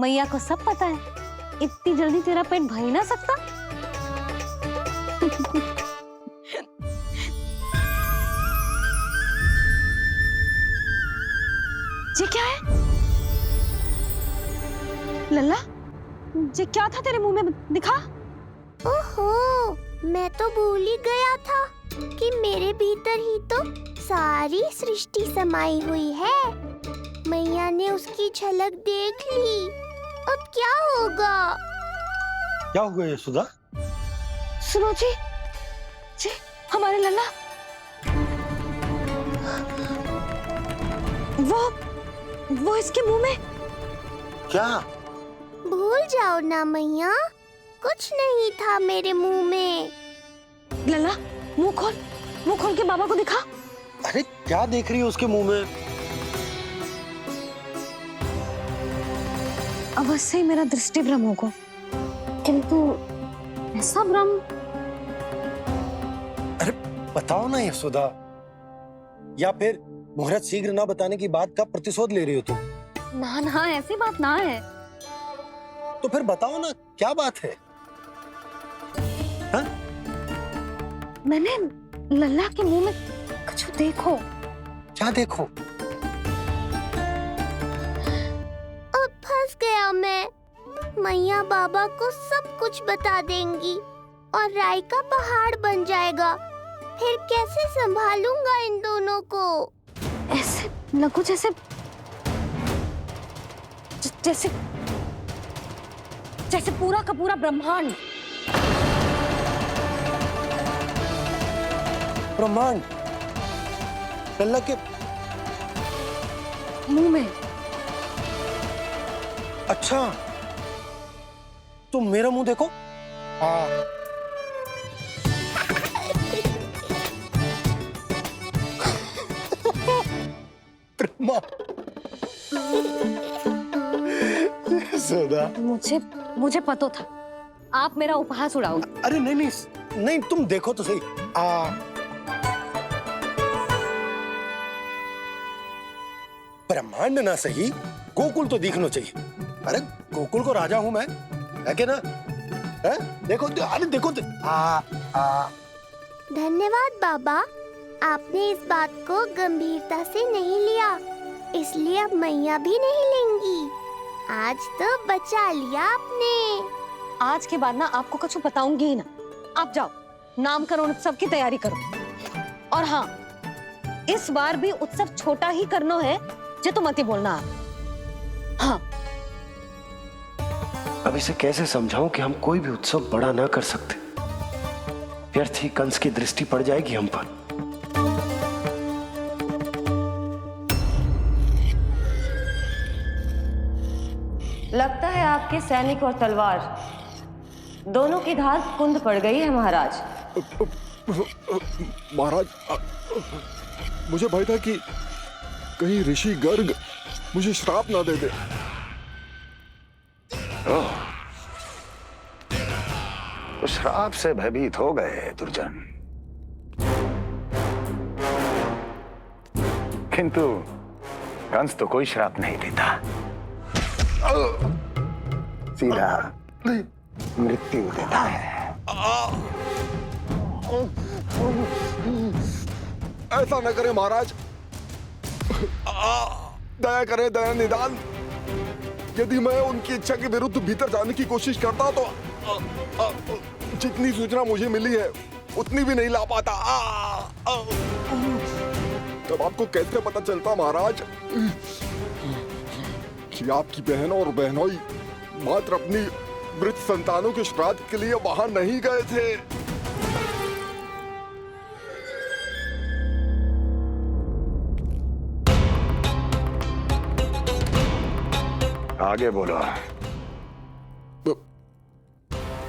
मैया को सब पता है, इतनी जल्दी तेरा पेट भर ही ना सकता। ये क्या है लल्ला? ये क्या था तेरे मुंह में, दिखा। ओहो, मैं तो भूल ही गया था कि मेरे भीतर ही तो सारी सृष्टि समाई हुई है। मैया ने उसकी झलक देख ली, अब क्या होगा? क्या हुआ यशोदा? सुनो जी, हमारे लल्ला वो इसके मुंह में। क्या? भूल जाओ ना मैया, कुछ नहीं था मेरे मुंह में। लल्ला मुंह खोल के बाबा को दिखा। अरे क्या देख रही है उसके मुंह में? अवश्य ही मेरा दृष्टि भ्रम होगा, किंतु ऐसा भ्रम। अरे बताओ ना यशोदा, या फिर मुहूर्त शीघ्र ना बताने की बात का प्रतिशोध ले रही हो तुम? ना ऐसी बात ना है। तो फिर बताओ ना क्या बात है? हा? मैंने लल्ला के मुंह में कुछ देखो। क्या देखो? अब फंस गया मैं। मैया बाबा को सब कुछ बता देंगी और राय का पहाड़ बन जाएगा। फिर कैसे संभालूंगा इन दोनों को? ऐसे लगो जैसे पूरा का पूरा ब्रह्मांड। ब्रह्मांड लल्ला के मुंह में। अच्छा, तुम मेरा मुंह देखो। यशोदा, मुझे पता था आप मेरा उपहास उड़ाओगे। अरे नहीं, तुम देखो तो सही। ब्रह्मांड ना सही, गोकुल तो दिखना चाहिए। अरे गोकुल को राजा हूं मैं, है क्या ना? है? देखो, अरे देखो। धन्यवाद बाबा, आपने इस बात को गंभीरता से नहीं लिया, इसलिए अब मैया भी नहीं लेंगी। आज तो बचा लिया आपने। आज के बाद ना आपको कुछ बताऊंगी ही ना। आप जाओ, नामकरण उत्सव की तैयारी करो। और हाँ, इस बार भी उत्सव छोटा ही करना है, जो तो मत ही बोलना। हाँ। अब इसे कैसे समझाऊं कि हम कोई भी उत्सव बड़ा ना कर सकते? व्यर्थ ही कंस की दृष्टि पड़ जाएगी हम पर। लगता है आपके सैनिक और तलवार दोनों की धार कुंद पड़ गई है महाराज। महाराज, मुझे भय था कि कहीं ऋषि गर्ग मुझे श्राप ना दे दे। तो श्राप से भयभीत हो गए दुर्जन, किंतु कंस तो कोई श्राप नहीं देता, सीधा मृत्यु देता है। ऐसा न करें महाराज, दया करें, दया निदान। यदि मैं उनकी इच्छा के विरुद्ध भीतर जाने की कोशिश करता तो जितनी सूचना मुझे मिली है उतनी भी नहीं ला पाता। तब आपको कैसे पता चलता महाराज कि आपकी बहन और बहनोई मात्र अपनी मृत संतानों के श्राद्ध के लिए वहां नहीं गए थे? आगे बोलो।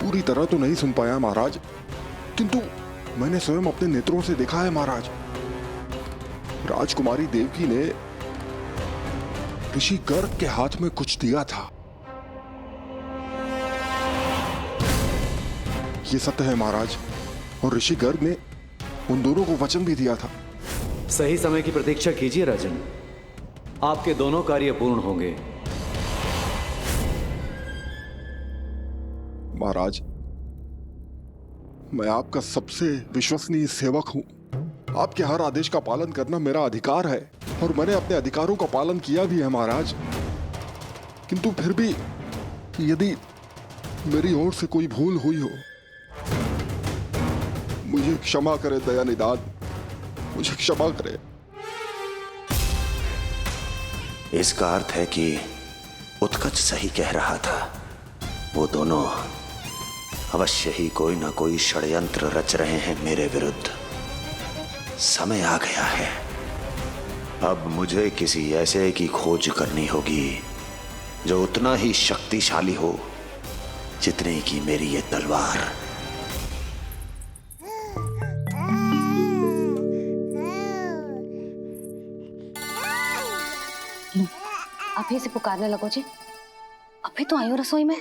पूरी तरह तो नहीं सुन पाया महाराज, किंतु मैंने स्वयं अपने नेत्रों से देखा है महाराज। राजकुमारी देवकी ने ऋषि गर्ग के हाथ में कुछ दिया था। ये सत्य है महाराज, और ऋषि गर्ग ने उन दोनों को वचन भी दिया था। सही समय की प्रतीक्षा कीजिए राजन, आपके दोनों कार्य पूर्ण होंगे। महाराज, मैं आपका सबसे विश्वसनीय सेवक हूं। आपके हर आदेश का पालन करना मेरा अधिकार है और मैंने अपने अधिकारों का पालन किया भी है महाराज। किंतु फिर भी यदि मेरी ओर से कोई भूल हुई हो, मुझे क्षमा करे दयानिदान, मुझे क्षमा करे। इसका अर्थ है कि उत्कच सही कह रहा था। वो दोनों अवश्य ही कोई ना कोई षड्यंत्र रच रहे हैं मेरे विरुद्ध। समय आ गया है, अब मुझे किसी ऐसे की खोज करनी होगी जो उतना ही शक्तिशाली हो जितनी की मेरी ये तलवार। अभी से पुकारने लगो जी, अभी तो आई हो रसोई में।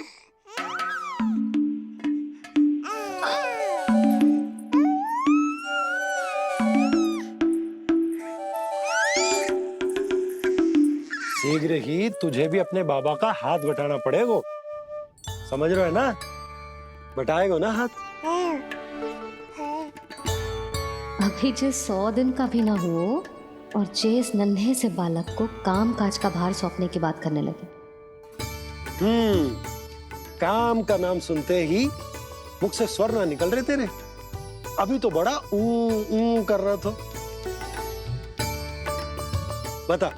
शीघ्र ही तुझे भी अपने बाबा का हाथ बटाना पड़ेगा, समझ रहे हो ना? बटाएगा ना हाथ? अभी जे 100 दिन का भी ना हो और जे इस नन्हे से बालक को काम काज का भार सौंपने की बात करने लगे। काम का नाम सुनते ही मुख से स्वर ना निकल रहे तेरे। अभी तो बड़ा ऊ कर रहा था। बता,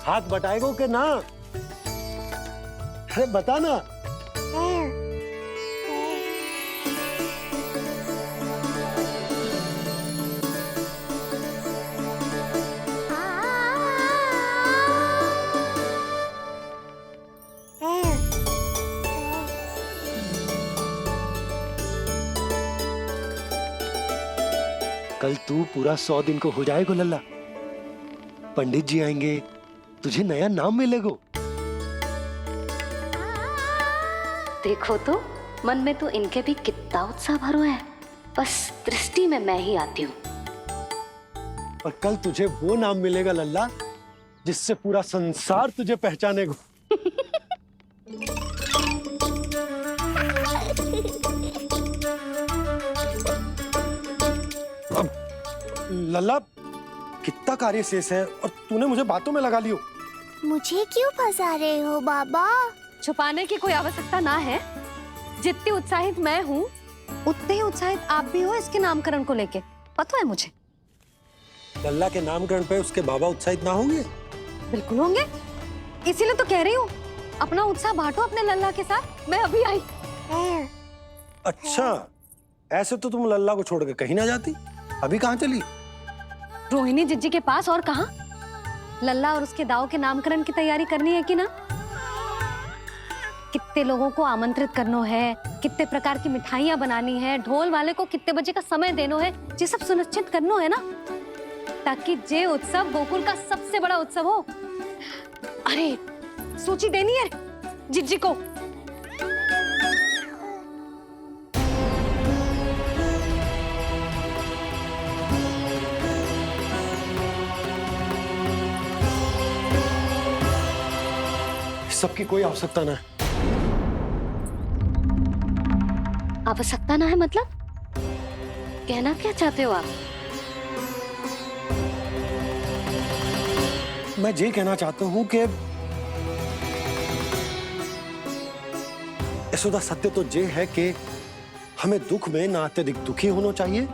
हाथ बटाएगो के ना? अरे बता ना। कल तू पूरा 100 दिन को हो जाएगा लल्ला। पंडित जी आएंगे, तुझे नया नाम मिलेगा। देखो तो मन में तो इनके भी कितना उत्साह भरो है, बस दृष्टि में मैं ही आती हूँ। और कल तुझे वो नाम मिलेगा लल्ला जिससे पूरा संसार तुझे पहचानेगा। अब लल्ला, कितना कार्य शेष है और तूने मुझे बातों में लगा लियो। मुझे क्यों फंसा रहे हो बाबा? छुपाने की कोई आवश्यकता ना है। जितनी उत्साहित मैं हूँ उतने ही उत्साहित आप भी हो इसके नामकरण को लेके, पता है मुझे। लल्ला के नामकरण पे उसके बाबा उत्साहित ना होंगे? बिल्कुल होंगे, इसीलिए तो कह रही हूँ अपना उत्साह बांटो अपने लल्ला के साथ। मैं अभी आई। अच्छा, ऐसे तो तुम लल्ला को छोड़ के कहीं ना जाती। अभी कहाँ चली? रोहिणी जिज्जी के पास, और कहाँ? लल्ला और उसके दाव के नामकरण की तैयारी करनी है कि ना? कितने लोगों को आमंत्रित करना है, कितने प्रकार की मिठाइयां बनानी है, ढोल वाले को कितने बजे का समय देना है, ये सब सुनिश्चित करना है ना, ताकि जे उत्सव गोकुल का सबसे बड़ा उत्सव हो। अरे सूची देनी है जिज्जी को। सबकी कोई आवश्यकता ना है। आवश्यकता ना है मतलब? कहना क्या चाहते हो आप? मैं ये कहना चाहता हूं कि यशोदा, सत्य तो ये है कि हमें दुख में ना अत्यधिक दुखी होना चाहिए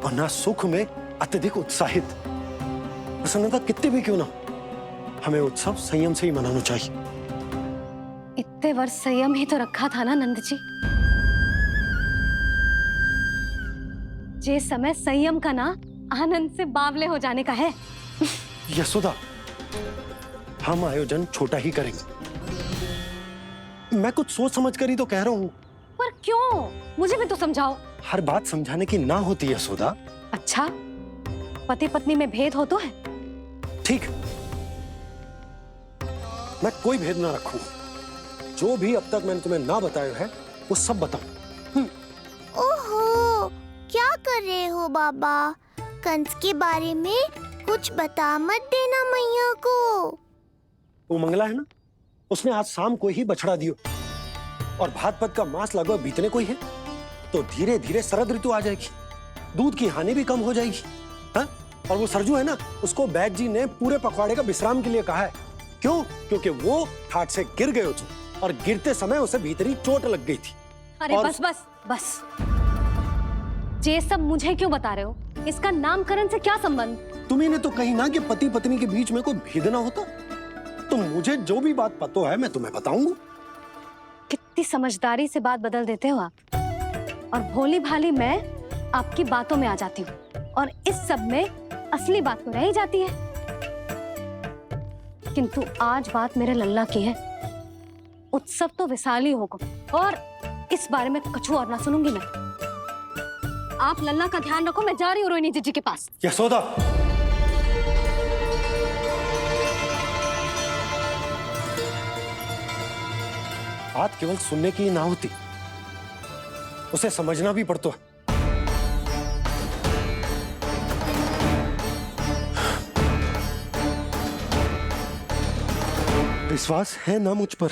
और ना सुख में अत्यधिक उत्साहित। प्रसन्नता कितनी भी क्यों ना, हमें उत्सव संयम से ही मनाना चाहिए। इतने वर्ष संयम ही तो रखा था ना नंद जी। ये समय संयम का ना आनंद से बावले हो जाने का है। यशोदा, हम आयोजन छोटा ही करेंगे। मैं कुछ सोच समझ कर ही तो कह रहा हूँ। पर क्यों? मुझे भी तो समझाओ। हर बात समझाने की ना होती है यशोदा। अच्छा, पति पत्नी में भेद हो तो है? ठीक, मैं कोई भेद ना रखूं। जो भी अब तक मैंने तुम्हें ना बताया है वो सब बताऊं। ओहो, क्या कर रहे हो बाबा? कंस के बारे में कुछ बता मत देना मैया को। वो मंगला है ना, उसने आज शाम को ही बछड़ा दियो। और भाद्रपद का मास लगभग बीतने को ही है, तो धीरे धीरे शरद ऋतु आ जाएगी, दूध की हानि भी कम हो जाएगी। हाँ? और वो सरजू है ना, उसको बैद जी ने पूरे पखवाड़े का विश्राम के लिए कहा है। क्यों? क्योंकि वो ठाट से गिर गए थे और गिरते समय उसे भीतरी चोट लग गई थी। अरे और... बस बस बस, ये सब मुझे क्यों बता रहे हो? इसका नामकरण से क्या संबंध? तुम्ही ने तो कही ना कि पति पत्नी के बीच में कोई भेद ना होता। तो मुझे जो भी बात पता है मैं तुम्हें बताऊंगा। कितनी समझदारी से बात बदल देते हो आप, और भोली भाली मैं आपकी बातों में आ जाती हूँ और इस सब में असली बात तो रह ही जाती है। किंतु आज बात मेरे लल्ला की है। उत्सव तो विशाल ही होगा और इस बारे में कछु और ना सुनूंगी मैं। आप लल्ला का ध्यान रखो, मैं जा रही हूँ रोहिणी जीजी के पास। यशोदा, बात केवल सुनने की ना होती, उसे समझना भी पड़ता है। विश्वास है ना मुझ पर?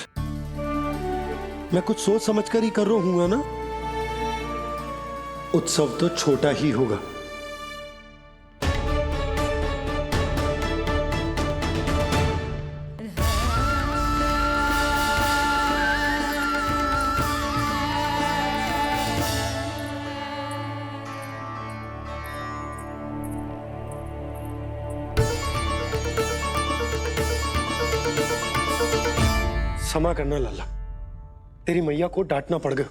मैं कुछ सोच समझ कर ही कर रहा हूँ ना। उत्सव तो छोटा ही होगा। क्षमा करना लल्ला, तेरी मैया को डांटना पड़ गया।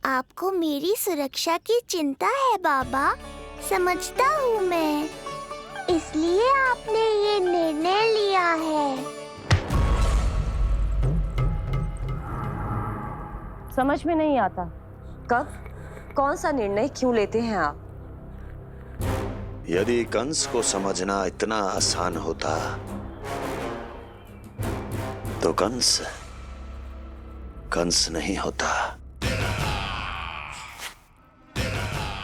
आपको मेरी सुरक्षा की चिंता है बाबा, समझता हूँ मैं, इसलिए आपने ये निर्णय लिया है। समझ में नहीं आता, कब कौन सा निर्णय क्यों लेते हैं आप? यदि कंस को समझना इतना आसान होता तो कंस नहीं होता।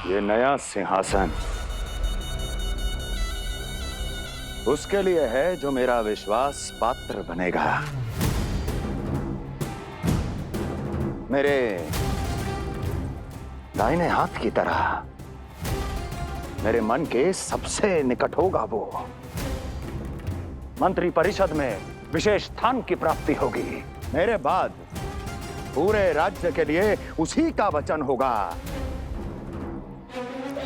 ये नया सिंहासन उसके लिए है जो मेरा विश्वास पात्र बनेगा। मेरे दाहिने हाथ की तरह मेरे मन के सबसे निकट होगा वो। मंत्री परिषद में विशेष स्थान की प्राप्ति होगी। मेरे बाद पूरे राज्य के लिए उसी का वचन होगा।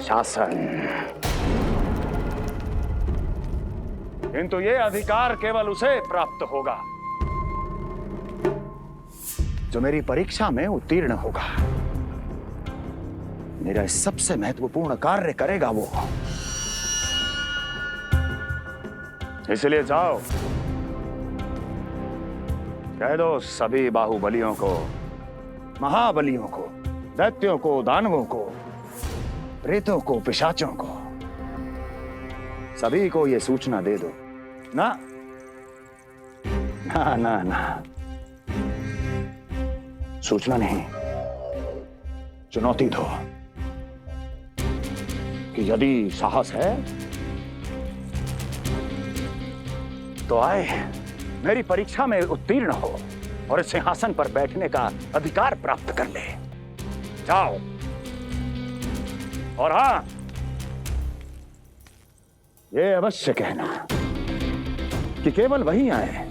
शासन। किंतु ये अधिकार केवल उसे प्राप्त होगा जो मेरी परीक्षा में उत्तीर्ण होगा। मेरा सबसे महत्वपूर्ण कार्य करेगा वो। इसलिए जाओ, कह दो सभी बाहुबलियों को, महाबलियों को, दैत्यों को, दानवों को, प्रेतों को, पिशाचों को, सभी को ये सूचना दे दो ना ना ना ना, सूचना नहीं, चुनौती दो कि यदि साहस है तो आए, मेरी परीक्षा में उत्तीर्ण हो और इस सिंहासन पर बैठने का अधिकार प्राप्त कर ले। जाओ। और हां, ये अवश्य कहना कि केवल वही आए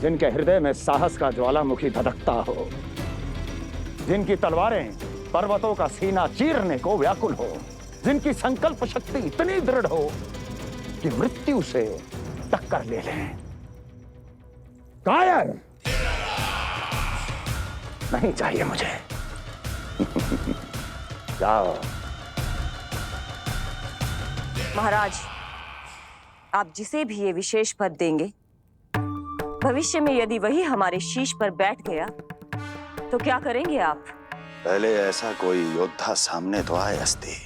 जिनके हृदय में साहस का ज्वालामुखी धधकता हो, जिनकी तलवारें पर्वतों का सीना चीरने को व्याकुल हो, जिनकी संकल्प शक्ति इतनी दृढ़ हो कि मृत्यु से टक्कर ले लें। कायर नहीं चाहिए मुझे। जाओ। महाराज, आप जिसे भी ये विशेष पद देंगे, भविष्य में यदि वही हमारे शीश पर बैठ गया तो क्या करेंगे आप? पहले ऐसा कोई योद्धा सामने तो आए अस्ति,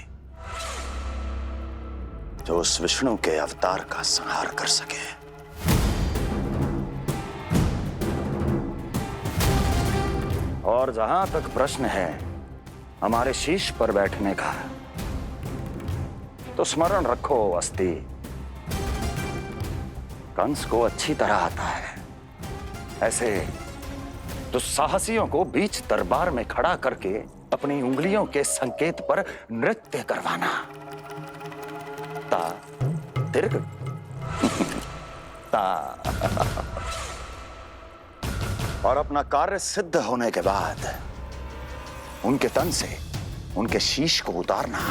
जो उस विष्णु के अवतार का संहार कर सके। और जहां तक प्रश्न है हमारे शीश पर बैठने का, तो स्मरण रखो अस्ति, कंस को अच्छी तरह आता है ऐसे जो साहसियों को बीच दरबार में खड़ा करके अपनी उंगलियों के संकेत पर नृत्य करवाना। ता दीर्घ ता। और अपना कार्य सिद्ध होने के बाद उनके तन से उनके शीश को उतारना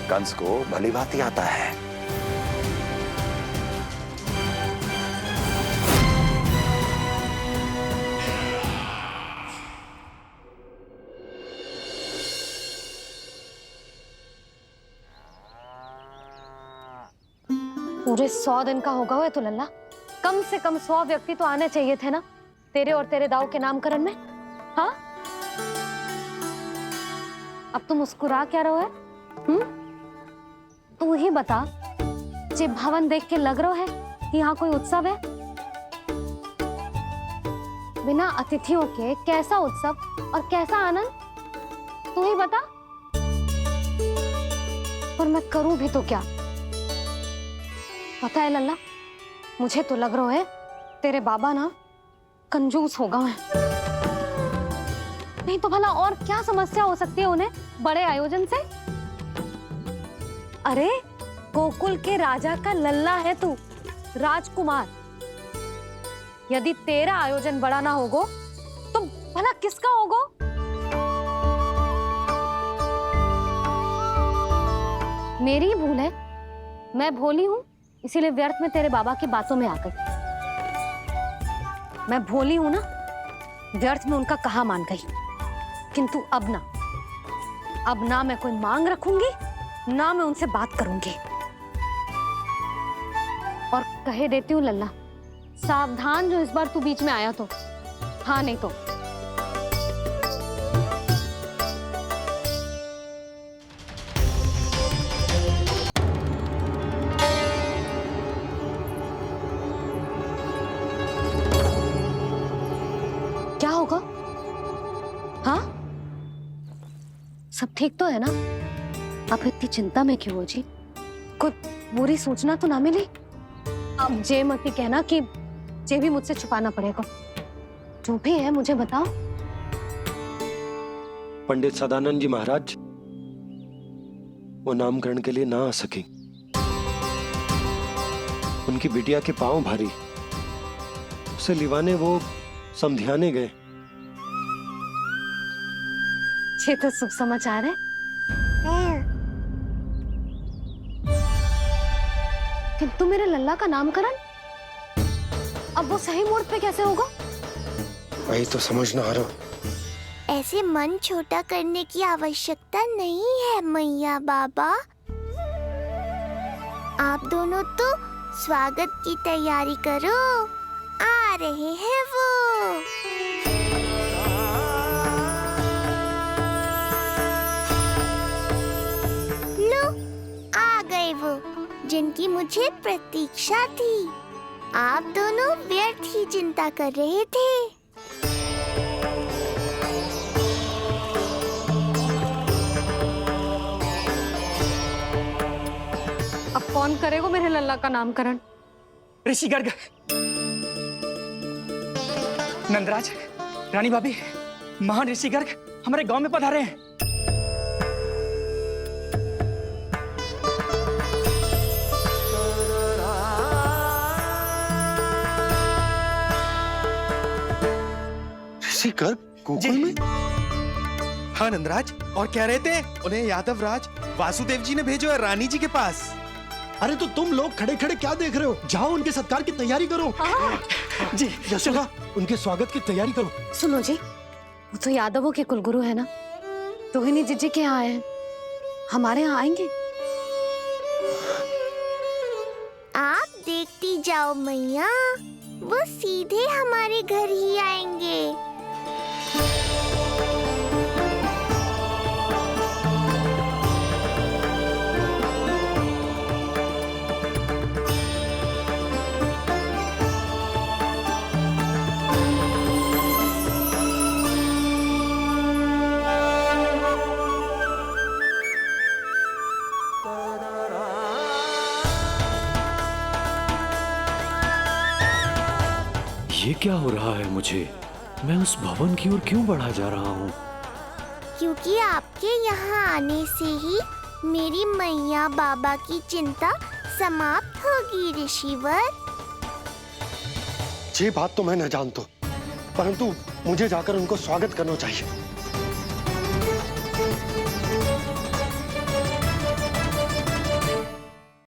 कंस को भली भांति आता है। पूरे 100 दिन का होगा हुआ तो लल्ला, कम से कम 100 व्यक्ति तो आने चाहिए थे ना तेरे और तेरे दाऊ के नामकरण में। हाँ, अब तुम मुस्कुरा क्या रहो है? तू ही बता, जे भवन देख के लग रहा है कि यहाँ कोई उत्सव है? बिना अतिथियों के कैसा उत्सव और कैसा आनंद, तू ही बता। पर मैं करूं भी तो क्या? पता है लल्ला, मुझे तो लग रहा है तेरे बाबा ना कंजूस होगा है। नहीं तो भला और क्या समस्या हो सकती है उन्हें बड़े आयोजन से? अरे गोकुल के राजा का लल्ला है तू, राजकुमार। यदि तेरा आयोजन बड़ा ना होगो तो भला किसका होगो? मेरी ही भूल है, मैं भोली हूं, इसीलिए व्यर्थ में तेरे बाबा की बातों में आ गई। मैं भोली हूं ना, व्यर्थ में उनका कहा मान गई। किंतु अब ना मैं कोई मांग रखूंगी, ना मैं उनसे बात करूंगी। और कहे देती हूँ लल्ला, सावधान जो इस बार तू बीच में आया तो। हाँ नहीं तो क्या होगा? हाँ, सब ठीक तो है ना? आप इतनी चिंता में क्यों हो जी? कोई बुरी सूचना तो ना मिली? अब जे मत ही कहना कि जे भी मुझसे छुपाना पड़ेगा। जो भी है मुझे बताओ। पंडित सदानंद जी महाराज वो नामकरण के लिए ना आ सके। उनकी बिटिया के पांव भारी, उसे लिवाने वो समधियाने गए। ये तो शुभ समाचार है। किंतु मेरे लल्ला का नामकरण अब वो सही मुहूर्त पे कैसे होगा? वही तो समझ ना आ रहा। ऐसे मन छोटा करने की आवश्यकता नहीं है मैया बाबा। आप दोनों तो स्वागत की तैयारी करो, आ रहे हैं वो। लो, आ गए वो जिनकी मुझे प्रतीक्षा थी। आप दोनों व्यर्थ ही चिंता कर रहे थे। अब कौन करेगा मेरे लल्ला का नामकरण? ऋषि गर्ग, नंदराज, रानी भाभी, महान ऋषि गर्ग हमारे गांव में पधारे हैं। ऋषि गर्ग गोकुल में? हाँ नंदराज, और कह रहे थे उन्हें यादव राज वासुदेव जी ने भेजो है रानी जी के पास। अरे तो तुम लोग खड़े खड़े क्या देख रहे हो? जाओ उनके सत्कार की तैयारी करो। जी यशोदा, उनके स्वागत की तैयारी करो। सुनो जी, वो तो यादवों के कुलगुरु है ना, रोहिणी जीजी के यहाँ आए, हमारे यहाँ आएंगे। आप देखती जाओ मैया, वो सीधे हमारे घर ही आएंगे। ये क्या हो रहा है मुझे? मैं उस भवन की ओर क्यों बढ़ा जा रहा हूँ? क्योंकि आपके यहाँ आने से ही मेरी मैया बाबा की चिंता समाप्त होगी ऋषिवर। ये बात तो मैं न जानता, परंतु मुझे जाकर उनको स्वागत करना चाहिए।